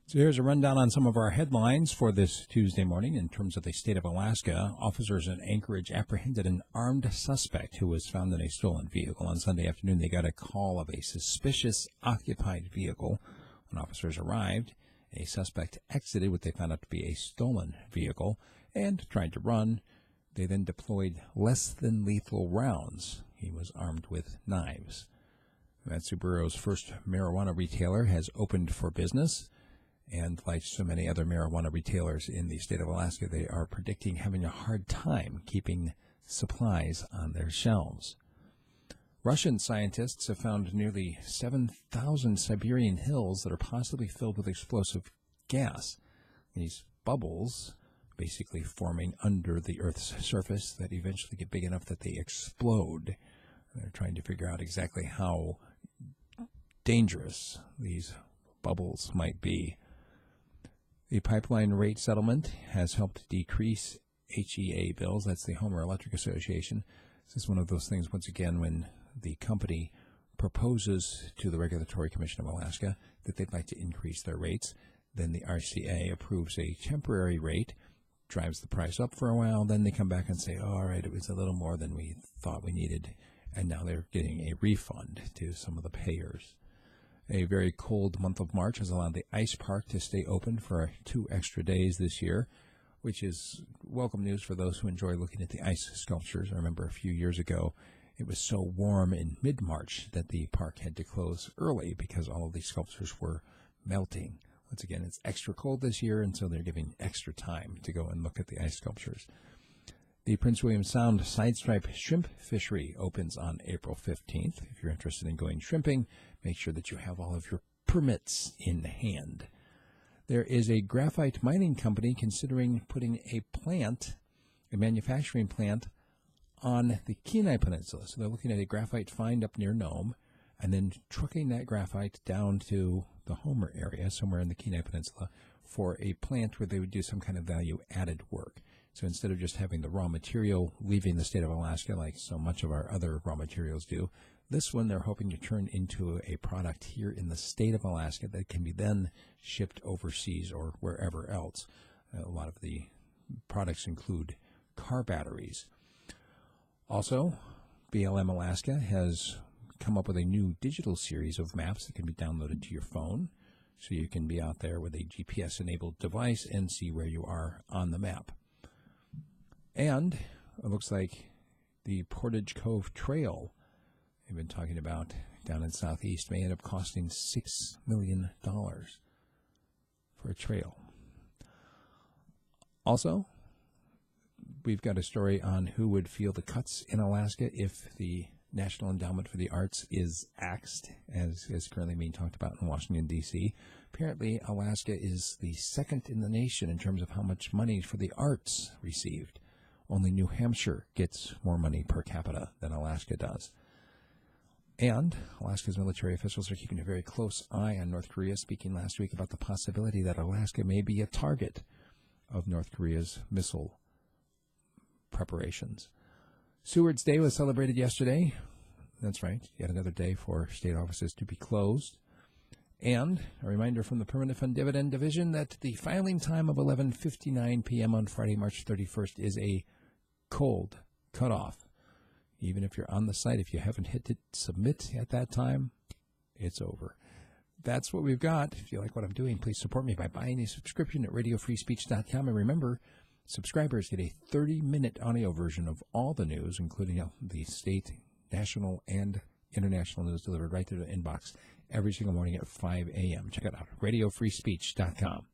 So here's a rundown on some of our headlines for this Tuesday morning. In terms of the state of Alaska, officers in Anchorage apprehended an armed suspect who was found in a stolen vehicle. On Sunday afternoon, they got a call of a suspicious occupied vehicle. When officers arrived, a suspect exited what they found out to be a stolen vehicle and tried to run. They then deployed less than lethal rounds. He was armed with knives. Borough's first marijuana retailer has opened for business. And like so many other marijuana retailers in the state of Alaska, they are predicting having a hard time keeping supplies on their shelves. Russian scientists have found nearly 7,000 Siberian hills that are possibly filled with explosive gas. These bubbles basically forming under the Earth's surface that eventually get big enough that they explode. They're trying to figure out exactly how dangerous these bubbles might be. The pipeline rate settlement has helped decrease HEA bills. That's the Homer Electric Association. This is one of those things, once again, when the company proposes to the Regulatory Commission of Alaska that they'd like to increase their rates. Then the RCA approves a temporary rate, drives the price up for a while. Then they come back and say, oh, all right, it was a little more than we thought we needed. And now they're getting a refund to some of the payers. A very cold month of March has allowed the ice park to stay open for 2 extra days this year, which is welcome news for those who enjoy looking at the ice sculptures. I remember a few years ago, it was so warm in mid-March that the park had to close early because all of these sculptures were melting. Once again, it's extra cold this year, and so they're giving extra time to go and look at the ice sculptures. The Prince William Sound sidestripe shrimp fishery opens on April 15th. If you're interested in going shrimping, make sure that you have all of your permits in hand. There is a graphite mining company considering putting a manufacturing plant, on the Kenai Peninsula. So they're looking at a graphite find up near Nome and then trucking that graphite down to the Homer area, somewhere in the Kenai Peninsula, for a plant where they would do some kind of value-added work. So instead of just having the raw material leaving the state of Alaska like so much of our other raw materials do, this one they're hoping to turn into a product here in the state of Alaska that can be then shipped overseas or wherever else. A lot of the products include car batteries. Also, BLM Alaska has come up with a new digital series of maps that can be downloaded to your phone, so you can be out there with a GPS-enabled device and see where you are on the map. And it looks like the Portage Cove Trail we've been talking about down in Southeast may end up costing $6 million for a trail. Also, we've got a story on who would feel the cuts in Alaska if the National Endowment for the Arts is axed, as is currently being talked about in Washington, D.C. Apparently, Alaska is the second in the nation in terms of how much money for the arts received. Only New Hampshire gets more money per capita than Alaska does. And Alaska's military officials are keeping a very close eye on North Korea, speaking last week about the possibility that Alaska may be a target of North Korea's missile preparations. Seward's Day was celebrated yesterday. That's right, yet another day for state offices to be closed. And a reminder from the Permanent Fund Dividend Division that the filing time of 11:59 p.m. on Friday, March 31st is a cold cutoff. Even if you're on the site, if you haven't hit submit at that time, it's over. That's what we've got. If you like what I'm doing, please support me by buying a subscription at radiofreespeech.com. And remember, subscribers get a 30-minute audio version of all the news, including the state, national, and international news delivered right to the inbox every single morning at 5 a.m. Check it out, radiofreespeech.com.